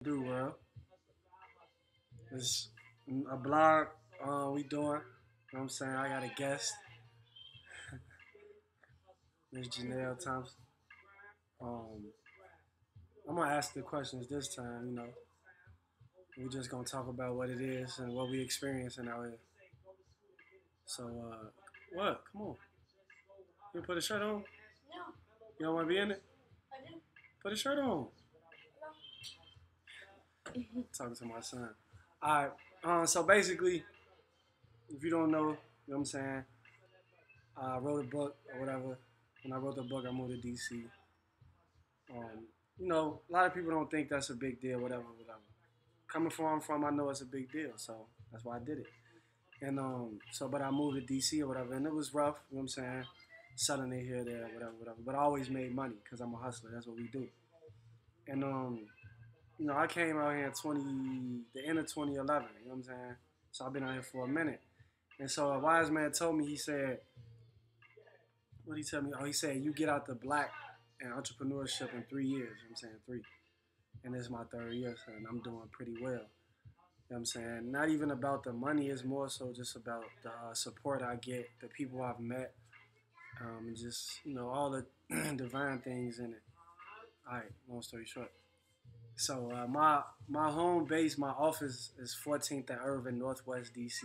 Do well. It's a blog we doing. You know what I'm saying? I got a guest, Miss Janelle Thompson. Um, I'm gonna ask the questions this time. We just gonna talk about what it is and what we experiencing out here. So, what? Come on. You put a shirt on? You don't want to be in it? Put a shirt on. Talking to my son. All right. So basically, if you don't know, you know what I'm saying? I wrote a book or whatever. When I wrote the book, I moved to DC. A lot of people don't think that's a big deal, whatever. Coming from where I'm from, I know it's a big deal, so that's why I did it. And but I moved to DC or whatever, and it was rough, you know what I'm saying? Selling it here, there, whatever. But I always made money because I'm a hustler. That's what we do. And I came out here in the end of 2011. You know what I'm saying? So I've been out here for a minute. And so a wise man told me, he said, what did he tell me? Oh, he said, you get out the black and entrepreneurship in 3 years. You know what I'm saying? 3. And this is my 3rd year, so and I'm doing pretty well. You know what I'm saying? Not even about the money, it's more so just about the support I get, the people I've met, and just, all the divine things in it. All right, long story short. So my home base, my office is 14th at Irvin, Northwest DC.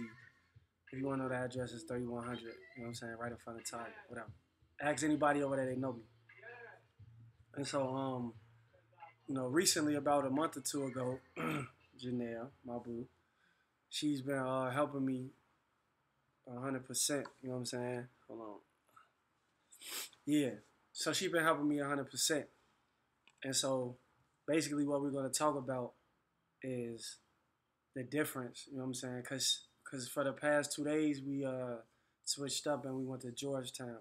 If you want to know the address, it's 3100. You know what I'm saying? Right in front of Target, whatever. Ask anybody over there, they know me. And so, recently, about a month or two ago, Janelle, my boo, she's been helping me 100%. You know what I'm saying? Hold on. Yeah. So she's been helping me 100%. And so basically what we're going to talk about is the difference. You know what I'm saying? Because for the past 2 days, we switched up and we went to Georgetown.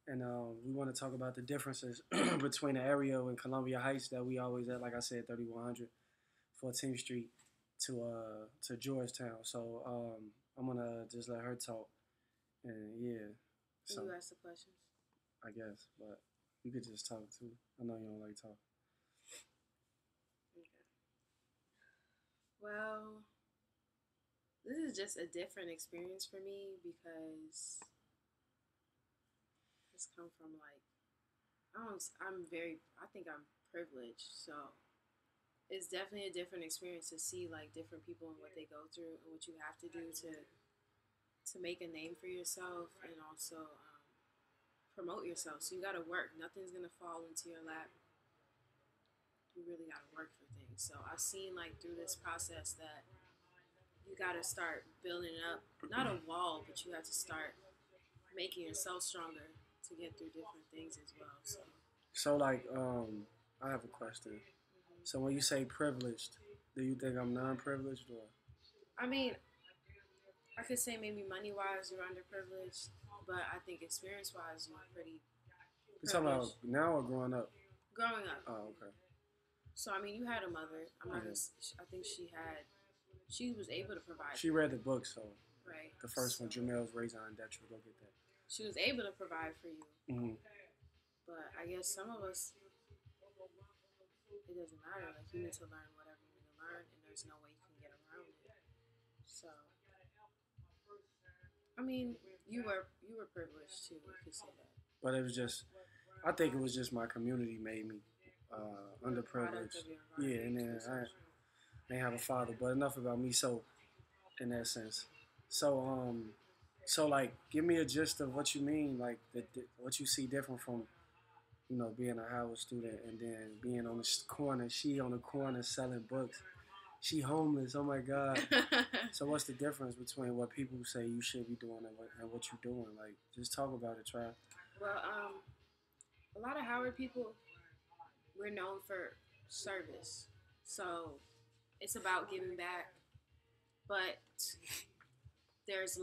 And we want to talk about the differences between the area in Columbia Heights that we always at, like I said, 3100 14th Street to Georgetown. So I'm going to just let her talk. And yeah. Can you ask the questions? I guess, but you could just talk too. I know you don't like talk. Okay. Well, this is just a different experience for me because it's come from I think I'm privileged, so it's definitely a different experience to see different people and what they go through and what you have to do to make a name for yourself and also promote yourself. So you got to work. Nothing's going to fall into your lap. You really got to work for things. So I've seen through this process that you got to start building up, not a wall, but you have to start making yourself stronger to get through different things as well. So I have a question. Mm-hmm. So when you say privileged, do you think I'm non-privileged or? I mean, I could say maybe money-wise you're underprivileged, but I think experience-wise you're pretty privileged. You talking about now or growing up? Growing up. Oh, okay. So I mean, you had a mother. I think she was able to provide. She read the book, so right. The first one, Janelle's Raison d'Etre. Go get that. She was able to provide for you. Mm-hmm. But I guess some of us, it doesn't matter. You need to learn whatever you need to learn, and there's no way you can get around it. So, I mean, you were privileged too. You could say that. But it was just, I think it was just my community made me underprivileged. Yeah, and then I didn't have a father. But enough about me. So, in that sense, so give me a gist of what you mean, what you see different from, being a Howard student and then being on the corner. She on the corner selling books. She homeless. Oh my God. So what's the difference between what people say you should be doing and what you're doing? Just talk about it, try. Well, a lot of Howard people, we're known for service. So it's about giving back. But there's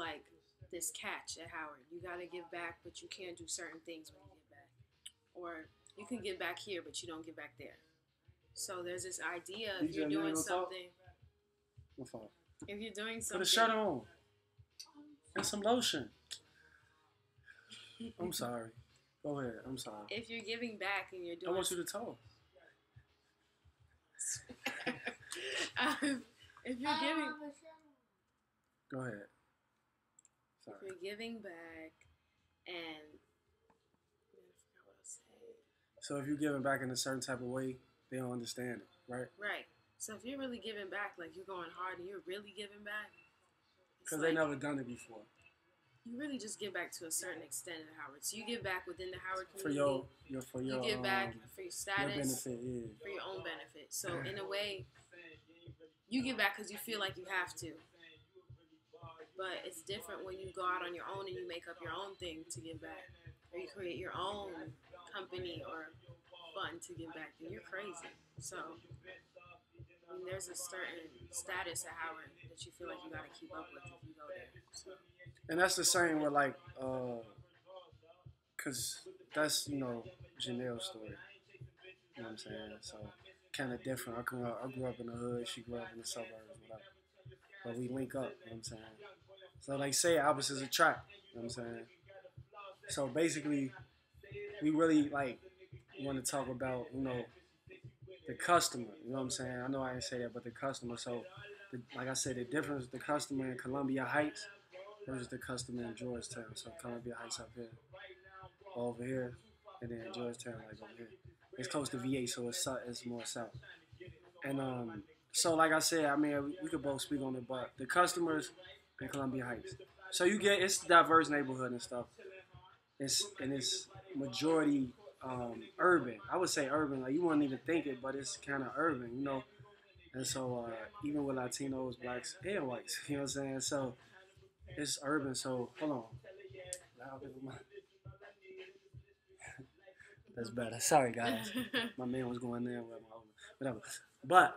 this catch at Howard. You got to give back, but you can't do certain things when you give back. Or you can give back here, but you don't give back there. So there's this idea if you're doing something. My fault. If you're doing something. Put a shirt on. And some lotion. I'm sorry. Go ahead. I'm sorry. If you're giving back and you're doing. I want you to talk. if you're giving, Go ahead. Sorry. if you're giving back, and man, I forgot what I was saying. So if you're giving back in a certain type of way, they don't understand it, right? Right. So if you're really giving back, like you're going hard and you're really giving back, Because they never done it before. You really just give back to a certain extent in Howard. So you give back within the Howard For community. your you give back for your status, your benefit, yeah. for your own benefit. So in a way, you give back because you feel like you have to. But it's different when you go out on your own and you make up your own thing to give back, or you create your own company or fund to give back. Then you're crazy. So I mean, there's a certain status at Howard that you feel like you got to keep up with if you go there. So. And that's the same with like, cause that's Janelle's story. You know what I'm saying? So kind of different. I grew up in the hood. She grew up in the suburbs, whatever. But we link up. You know what I'm saying? So like, say opposites attract. You know what I'm saying? So basically, we really like want to talk about the customer. You know what I'm saying? I know I didn't say that, but the customer. So like I said, the difference the customer in Columbia Heights versus the customer in Georgetown. So Columbia Heights up here, over here, and then Georgetown like over here. It's close to VA, so it's more south. And so like I said, I mean we could both speak on it, but the customers in Columbia Heights. So it's a diverse neighborhood and stuff. It's majority urban. I would say urban. Like you wouldn't even think it, but it's kind of urban, And so even with Latinos, blacks, and whites, you know what I'm saying? So it's urban. So hold on. That's better. Sorry guys. My man was going there with my whatever. But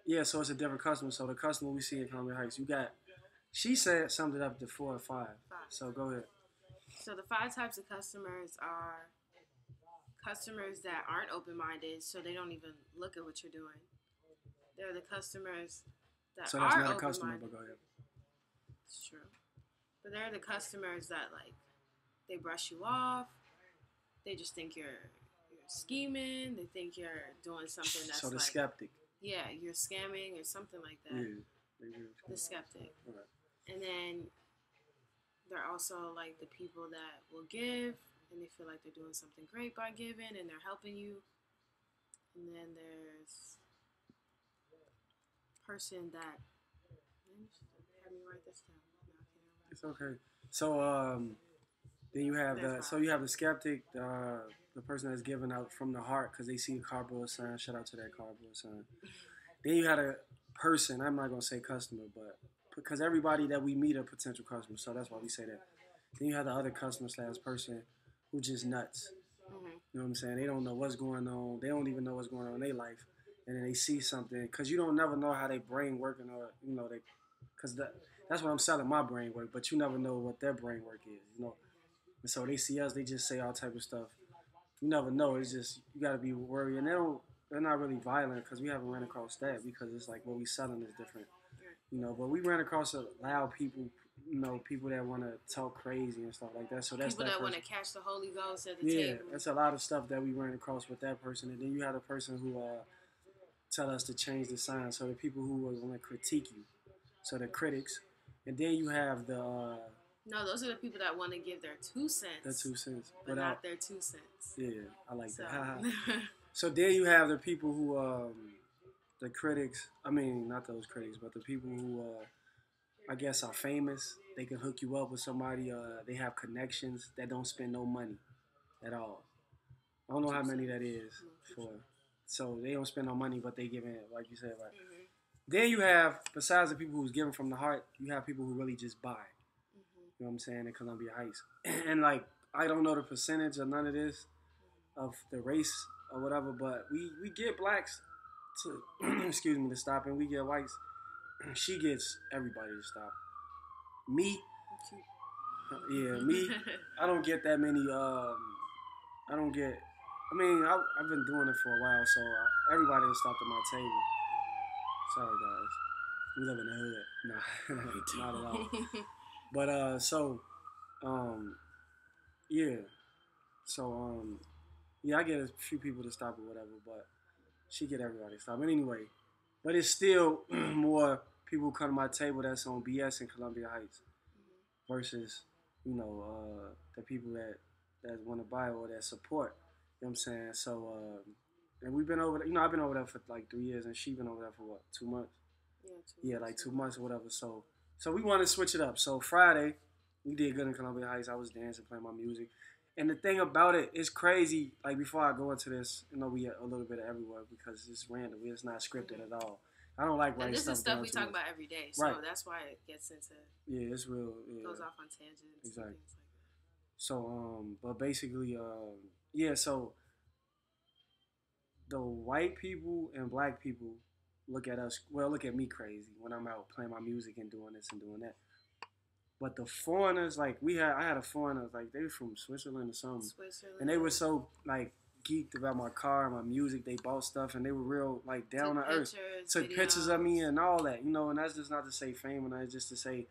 yeah, so it's a different customer. So the customer we see in Columbia Heights, she summed it up to 4 or 5. So go ahead. So the 5 types of customers are customers that aren't open-minded, so they don't even look at what you're doing. They're the customers that so that's are not a open-minded. customer, but go ahead. It's true. But they're the customers that like they brush you off. They just think you're scheming. They think you're doing something that's so the like, skeptic. Yeah, you're scamming or something like that. Yeah. The skeptic. Right. And then they're also like the people that will give and they feel like they're doing something great by giving and they're helping you. And then there's person that let me write this down. No, I can't. It's okay. So then you have the skeptic, the person that's giving out from the heart because they see a cardboard sign. Shout out to that cardboard sign. Then you had a person. I'm not gonna say customer, but because everybody that we meet are potential customers, so that's why we say that. Then you have the other customer / person who just nuts. Mm-hmm. You know what I'm saying? They don't know what's going on. They don't even know what's going on in their life, and then they see something because you don't never know how their brain working or because that's what I'm selling my brain work, but you never know what their brain work is, And so they see us, they just say all type of stuff. You never know. It's just you got to be worried, and they're not really violent because we haven't ran across that because it's like what we selling is different, But we ran across loud people, people that want to talk crazy and stuff like that. So that's people that want to catch the Holy Ghost at the table. Yeah, that's a lot of stuff that we ran across with that person, and then you have a person who tell us to change the sign. So the people who want to critique you, so the critics, and then you have the. No, those are the people that want to give their 2 cents. Their 2 cents. But not their 2 cents. Yeah, I like that. So then you have the people who, the critics, I mean, not those critics, but the people who, I guess, are famous. They can hook you up with somebody. They have connections that don't spend no money at all. I don't know how many that is for. So they don't spend no money, but they give in, like you said, right? Mm-hmm. Then you have, besides the people who's giving from the heart, you have people who really just buy. You know what I'm saying, in Columbia Heights. And like, I don't know the percentage of none of this, of the race or whatever, but we get blacks to, excuse me, to stop, and we get whites. She gets everybody to stop. Me, I don't get that many, I've been doing it for a while, so everybody has stopped at my table. Sorry, guys. We live in the hood. Nah, not at all. But, yeah. So, Yeah, I get a few people to stop or whatever, but she get everybody to stop. But anyway, but it's still more people come to my table that's on BS in Columbia Heights versus the people that want to buy or that support. You know what I'm saying? So and we've been over there, I've been over there for like 3 years and she been over there for what, 2 months? Yeah, Yeah, like 2 months or whatever. So we want to switch it up. So Friday, we did good in Columbia Heights. I was dancing, playing my music. And the thing about it is crazy. Like before I go into this, we a little bit of everywhere because it's random. It's not scripted at all. I don't like writing and this stuff is stuff down we too talk much. about every day, so Right. that's why it gets into Yeah, it's real. Yeah. goes off on tangents Exactly. and things like that. So but basically, yeah. So the white people and black people look at us. Well, look at me crazy when I'm out playing my music and doing this and doing that. But the foreigners, like I had a foreigner, like they were from Switzerland or something, and they were so like geeked about my car and my music. They bought stuff and they were real like down to earth. Took pictures of me and all that, And that's just not to say fame, and that's just to say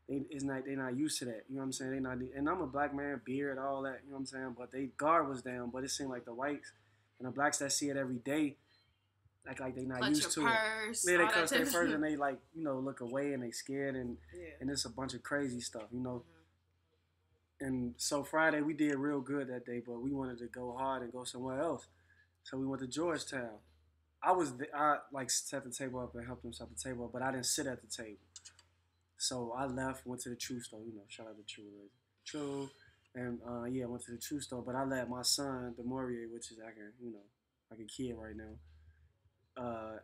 they're not used to that. You know what I'm saying? They not, and I'm a black man, beard, all that. You know what I'm saying? But they guard was down. But it seemed like the whites and the blacks that see it every day, like they not used to purse, it. Yeah, they clutch their purse and they like look away and they scared and it's a bunch of crazy stuff, And so Friday we did real good that day, but we wanted to go hard and go somewhere else. So we went to Georgetown. I like set the table up and helped them set the table up, but I didn't sit at the table. So I left, went to the True store. Shout out to True, and yeah, went to the True store. But I let my son, Demorier, which is like a kid right now,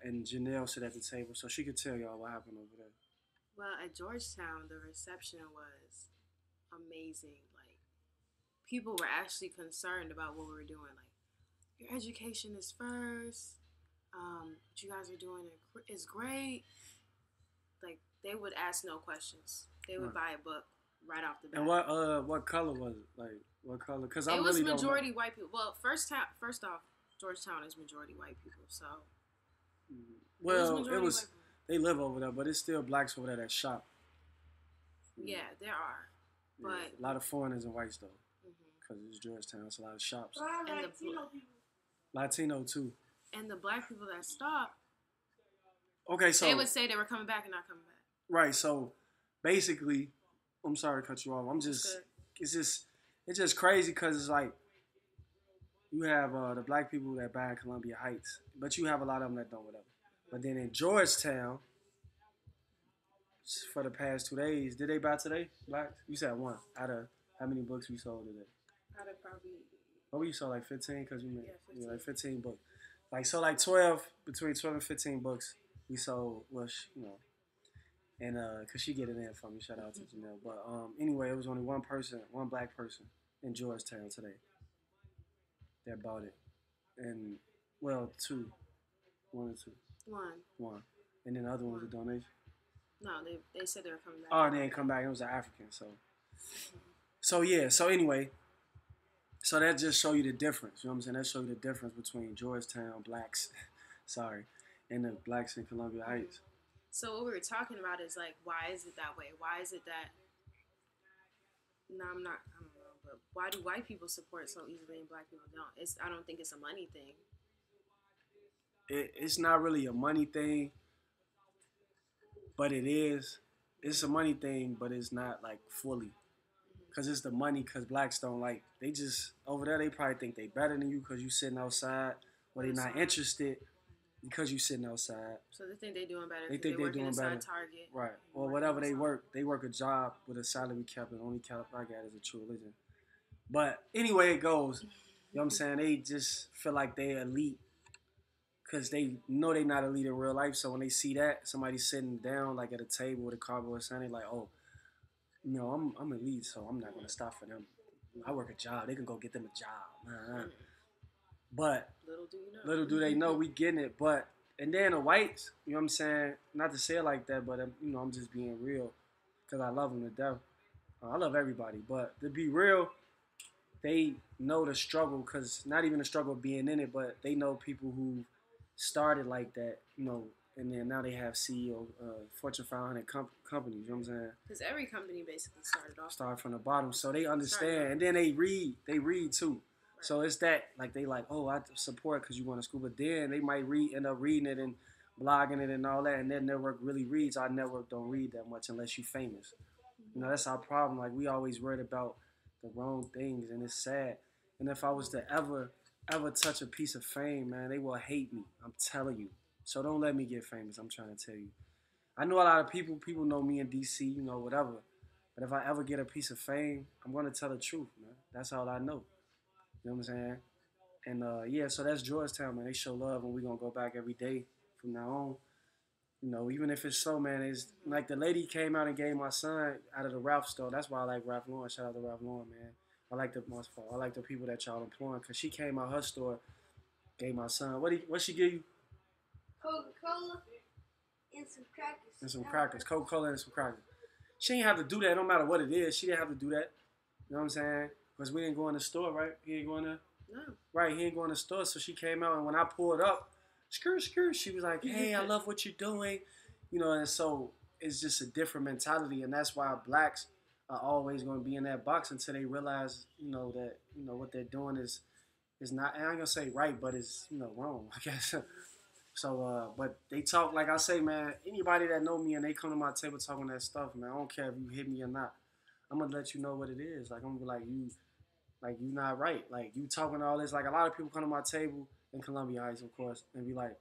and Janelle sit at the table, so she could tell y'all what happened over there. Well, at Georgetown, the reception was amazing. Like, people were actually concerned about what we were doing. Like, your education is first. What you guys are doing is great. Like, they would ask no questions. They would buy a book right off the bat. And what color was it? Like, what color? Because it was majority white people. Well, first off, Georgetown is majority white people. So, well, it was they live over there, but it's still blacks over there that shop. Yeah, there are, but a lot of foreigners and whites though, because it's Georgetown. It's a lot of shops. And Latino too. And the black people that stopped. Okay, so they would say they were coming back and not coming back. Right. So basically, I'm sorry to cut you off. It's just crazy because it's like you have the black people that buy in Columbia Heights, but you have a lot of them that don't, whatever. But then in Georgetown, for the past 2 days, did they buy today? Blacks? You said one out of how many books we sold today? Out of probably. What we sold, like 15? Because we made 15. Like 15 books. Like 12, between 12 and 15 books we sold, and because she get it in for me, shout out to Janelle. But anyway, it was only one black person in Georgetown today that bought it. And, well, two. One or two? One. And then the other one was a donation? No, they said they were coming back. Oh, they didn't come back. It was an African, so. So, yeah. So, anyway. So, that just show you the difference. You know what I'm saying? That show you the difference between Georgetown blacks, and the blacks in Columbia Heights. So, what we were talking about is, like, why is it that way? Why is it that... No, I don't know. But why do white people support so easily and black people don't? I don't think it's a money thing. It's not really a money thing, but it is. It's a money thing, but it's not like fully. Because it's the money, because blacks don't like, they just, over there they probably think they better than you because you sitting outside, or they're not interested because you sitting outside. So they think they're doing better. They think they're doing better. Target. Right. Or whatever they work a job with a salary cap, and the only cap I got is a true religion. But anyway it goes, you know what I'm saying, they just feel like they're elite. Because they know they're not elite in real life. So when they see that, somebody sitting down like at a table with a cardboard sign, like, oh, I'm elite, so I'm not going to stop for them. I work a job. They can go get them a job. But little do they know we getting it. But, and then the whites, you know what I'm saying? Not to say it like that, but, I'm just being real because I love them to death. I love everybody. But to be real, they know the struggle, because not even the struggle of being in it, but they know people who started like that, and then now they have CEO, Fortune 500 companies, you know what I'm saying? Because every company basically started from the bottom, so they understand, and then they read too. Right. So it's that like they like, oh, I support because you going to school, but then they might end up reading it and blogging it and all that, and their network really reads. Our network don't read that much unless you famous. You know, that's our problem. Like we always worried about the wrong things, and it's sad. And if I was to ever touch a piece of fame, man, they will hate me. I'm telling you. So don't let me get famous. I'm trying to tell you. I know a lot of people. People know me in DC, you know, whatever. But if I ever get a piece of fame, I'm gonna tell the truth, man. That's all I know. You know what I'm saying? And yeah, so that's Georgetown, man. They show love, and we gonna go back every day from now on. You know, even if it's so, man, it's like the lady came out and gave my son out of the Ralph store. That's why I like Ralph Lauren. Shout out to Ralph Lauren, man. I like the people that y'all employing, cause she came out her store, gave my son. What she give you? Coca-Cola and some crackers. And some crackers. Coca-Cola and some crackers. She ain't have to do that no matter what it is. She didn't have to do that. You know what I'm saying? Because we didn't go in the store, right? He ain't going to. No. Right, he ain't going to the store. So she came out, and when I pulled up, skirt, she was like, hey, I love what you're doing. You know, and so it's just a different mentality, and that's why blacks are always going to be in that box until they realize, you know, that, you know, what they're doing is not, I ain't going to say right, but it's, you know, wrong, I guess. So, but they talk, like I say, man, anybody that know me and they come to my table talking that stuff, man, I don't care if you hit me or not. I'm going to let you know what it is. Like, I'm going to be like, you not right. Like, you talking all this. Like, a lot of people come to my table in Columbia Heights, of course, and be like,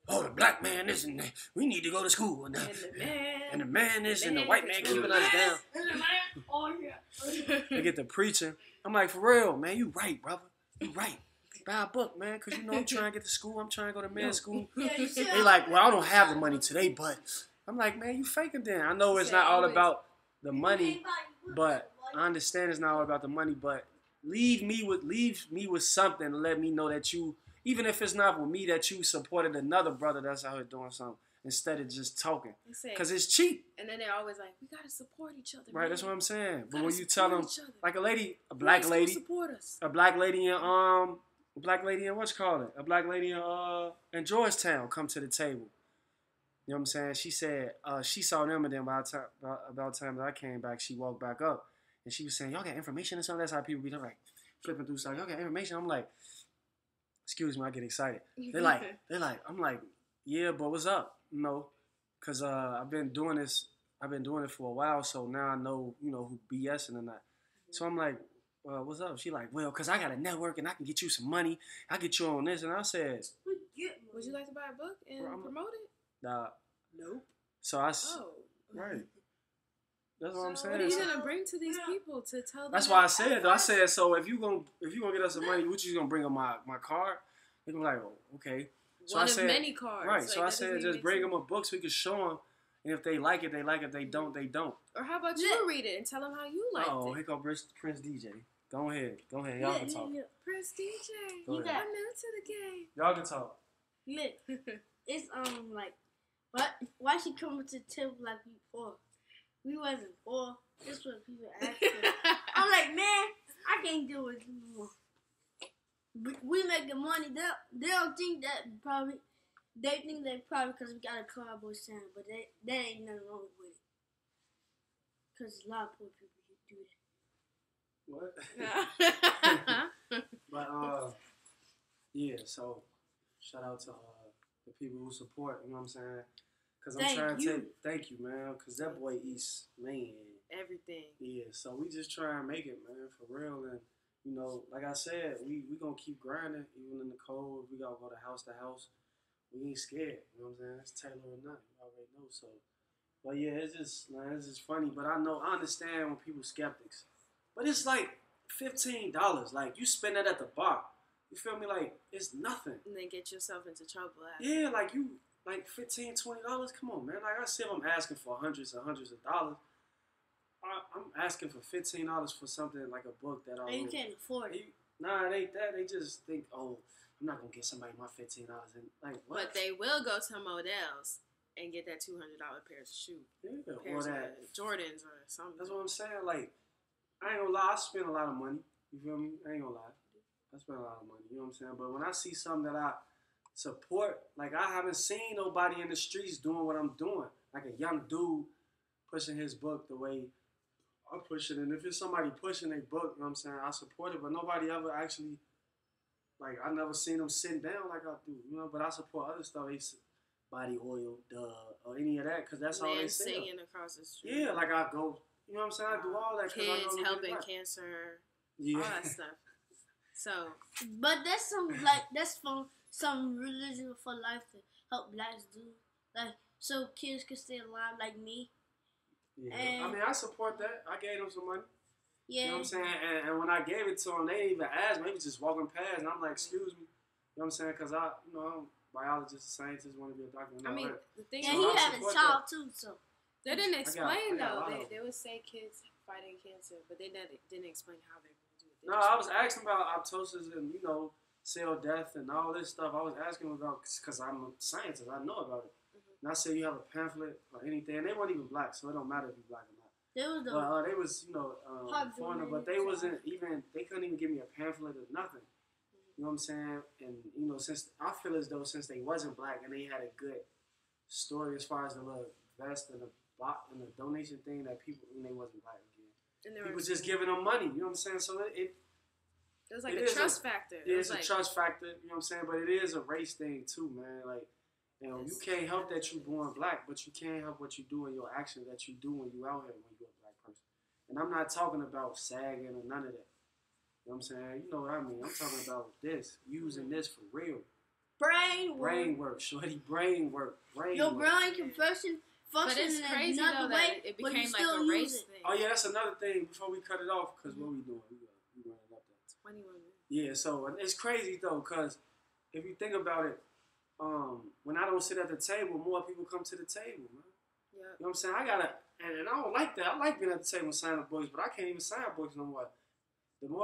oh, the black man is, and we need to go to school. And the man is, and the white man keeping us down. And the man, oh yeah. They get to preaching. I'm like, for real, man, you right, brother. You right. Buy a book, man, because you know I'm trying to get to school. I'm trying to go to men's school. They like, well, I don't have the money today, but I'm like, man, you faking then. I know it's not all about the money, but I understand it's not all about the money, but leave me with something to let me know that you, even if it's not with me, that you supported another brother that's out here doing something instead of just talking. Because it's cheap. And then they're always like, we got to support each other. Right, man. That's what I'm saying. But when you tell them, like a black lady in Georgetown come to the table. You know what I'm saying? She said she saw them, and then about the time that I came back, she walked back up, and she was saying, y'all got information or something? That's how people be like flipping through stuff. Y'all got information? I'm like, excuse me, I get excited. They're like, I'm like, yeah, but what's up? You know, because I've been doing it for a while, so now I know, you know, who BSing or not. So I'm like, what's up? She like, well, because I got a network and I can get you some money. I get you on this. And I said, would you like to buy a book and promote it? Nah. Nope. So right. That's what I'm saying. What are you gonna bring to these people to tell them? That's why I said. I said, so if you gonna get us some money, what you gonna bring them my card? They're gonna be like, oh, okay. So One I said, of many cards. Right. Like, so I said, just bring them a book so we can show them. And if they like it, they like it. If they don't, they don't. Or how about you read it and tell them how you liked it? Oh, here go Prince DJ. Go ahead. Y'all can talk. Prince DJ. Go ahead. I'm new to the game. Y'all can talk. Look, it's like, why she coming to the table like we poor? We wasn't poor. This what people asking. I'm like, man, I can't do it anymore. We making money. They don't think that probably. They think that probably because we got a cowboy sound, but that ain't nothing wrong with it. Because a lot of poor people do that. What? But yeah. So shout out to the people who support. You know what I'm saying? Because I'm trying to thank you, man. Because that boy eats, man, everything. Yeah. So we just try and make it, man, for real. And you know, like I said, we gonna keep grinding even in the cold. We gotta go to house. We ain't scared, you know what I'm saying? It's Taylor or not, you already know. So, but yeah, it's just funny. But I understand when people skeptics. But it's like $15. Like you spend that at the bar, you feel me? Like it's nothing. And then get yourself into trouble after. Yeah, like you like $15, $20. Come on, man. Like I said, I'm asking for hundreds and hundreds of dollars. I'm asking for $15 for something like a book that you can't afford it. Nah, it ain't that. They just think, oh, I'm not gonna get somebody my $15 and like what? But they will go to Modell's and get that $200 pair of shoes. Yeah, or that Jordans or something. That's what I'm saying. Like, I ain't gonna lie, I spend a lot of money. You feel me? I ain't gonna lie. I spend a lot of money, you know what I'm saying? But when I see something that I support, like I haven't seen nobody in the streets doing what I'm doing. Like a young dude pushing his book the way I push it. And if it's somebody pushing their book, you know what I'm saying, I support it. But nobody ever actually Like I never seen them sitting down like I do, you know. But I support other stuff. Body oil, or any of that, because that's all they sell. Singing across the street. Yeah, like I go, you know what I'm saying? I do all that. Kids helping cancer. Yeah. All that stuff. So. But that's from some religion for life to help blacks do, like so kids can stay alive like me. Yeah, I mean I support that. I gave them some money. Yeah. You know what I'm saying? And when I gave it to them, they didn't even ask me. They was just walking past, and I'm like, excuse me. You know what I'm saying? Because I'm a biologist, scientist, want to be a doctor. I mean, the thing is, he had a child too, so. They didn't explain, though. They would say kids fighting cancer, but they didn't explain how they're going to do it. No, I was asking about apoptosis and, cell death and all this stuff. I was asking about, because I'm a scientist, I know about it. And I said, you have a pamphlet or anything. And they weren't even black, so it don't matter if you're black or not. They was foreigner, but they couldn't even give me a pamphlet or nothing. You know what I'm saying? And, since I feel as though since they wasn't black and they had a good story as far as the little vest and the donation thing that people, when they wasn't black again. People just giving them money, you know what I'm saying? So it was like a trust factor. It's a trust factor, you know what I'm saying? But it is a race thing too, man. Like, you can't help that you're born black, but you can't help what you do in your actions that you do when you out here when you're a black person. And I'm not talking about sagging or none of that. You know what I'm saying? You know what I mean? I'm talking about this, using this for real. Brain work, shorty. Brain work. Your brain can function but it's crazy though that it became like a race thing. Oh yeah, that's another thing. Before we cut it off, because what we doing? We running up there. 21 minutes. Yeah, so it's crazy though, because if you think about it, when I don't sit at the table, more people come to the table, man. Yeah. You know what I'm saying? I gotta, and I don't like that. I like being at the table and signing books, but I can't even sign books no more.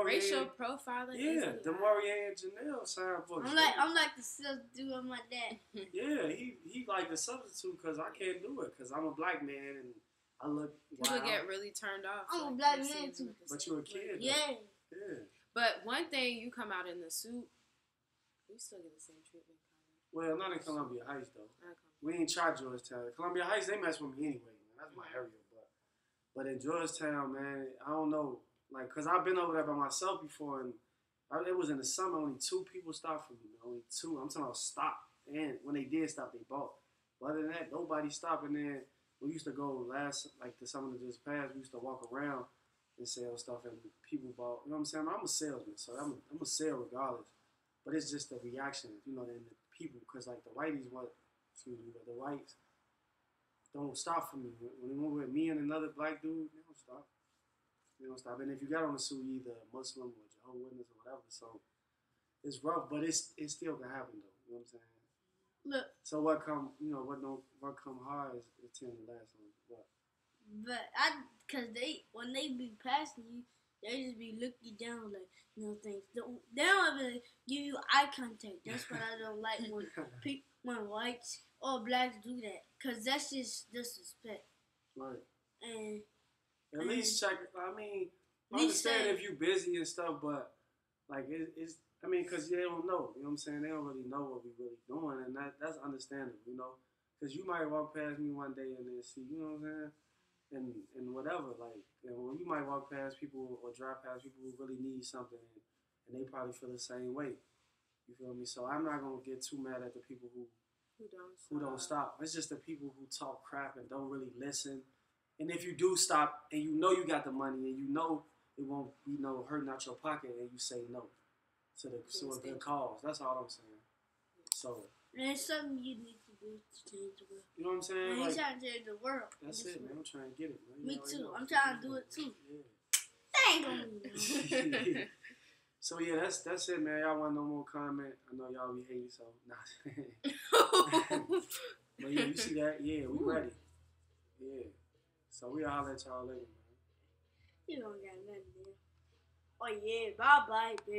Racial profiling. Yeah, Demorier and Janelle sign books. I'm like the substitute of my dad. Yeah, he like the substitute because I can't do it because I'm a black man and I look wild. People get really turned off. I'm a black man too. But you're a kid. Yeah. Yeah. But one thing, you come out in the suit, we still get the same treatment. Well, not in Columbia Heights though. We ain't try Georgetown. Columbia Heights, they mess with me anyway, man. That's my area. But in Georgetown, man, I don't know. Like, cause I've been over there by myself before, and it was in the summer. Only 2 people stopped for me. Only 2. I'm talking about stop. And when they did stop, they bought. But other than that, nobody stopped. And then we used to go the summer that just passed. We used to walk around and sell stuff, and people bought. You know what I'm saying? I'm a salesman, so I'm a sell regardless. But it's just the reaction, and the people, cause like the whiteys but the whites don't stop for me. When they were with me and another black dude, they don't stop. They don't stop. And if you got on the suit, you either Muslim or Jehovah's Witness or whatever. So it's rough, but it still can happen though. You know what I'm saying? Look. So what come hard is tend to last long. What? But cause when they be passing you, they just be looking down like things. They don't even give you eye contact. That's what I don't like when whites or blacks do that. Cause that's just disrespect. Right. And at least check. I mean, I understand if you're busy and stuff, but like it's. I mean, cause they don't know. You know what I'm saying? They don't really know what we really doing, and that's understandable. Cause you might walk past me one day and then see. You know what I'm saying? And whatever. Like, when you might walk past people or drive past people who really need something, and they probably feel the same way. You feel me? So I'm not gonna get too mad at the people who don't stop. It's just the people who talk crap and don't really listen. And if you do stop and you got the money and it won't be hurting out your pocket and you say no to a good cause. That's all I'm saying. So. And it's something you need to do to change the world. You know what I'm saying? He's trying to change the world. That's it, man. I'm trying to get it, man. Me too. I'm trying to do it too. Yeah. Dang on me. So yeah, that's it, man. Y'all want no more comment? I know y'all be hating, so nah. But yeah, you see that? Yeah, we ready. Yeah. So we'll holler at y'all later, man. You don't got nothing there. Oh yeah, bye-bye, baby.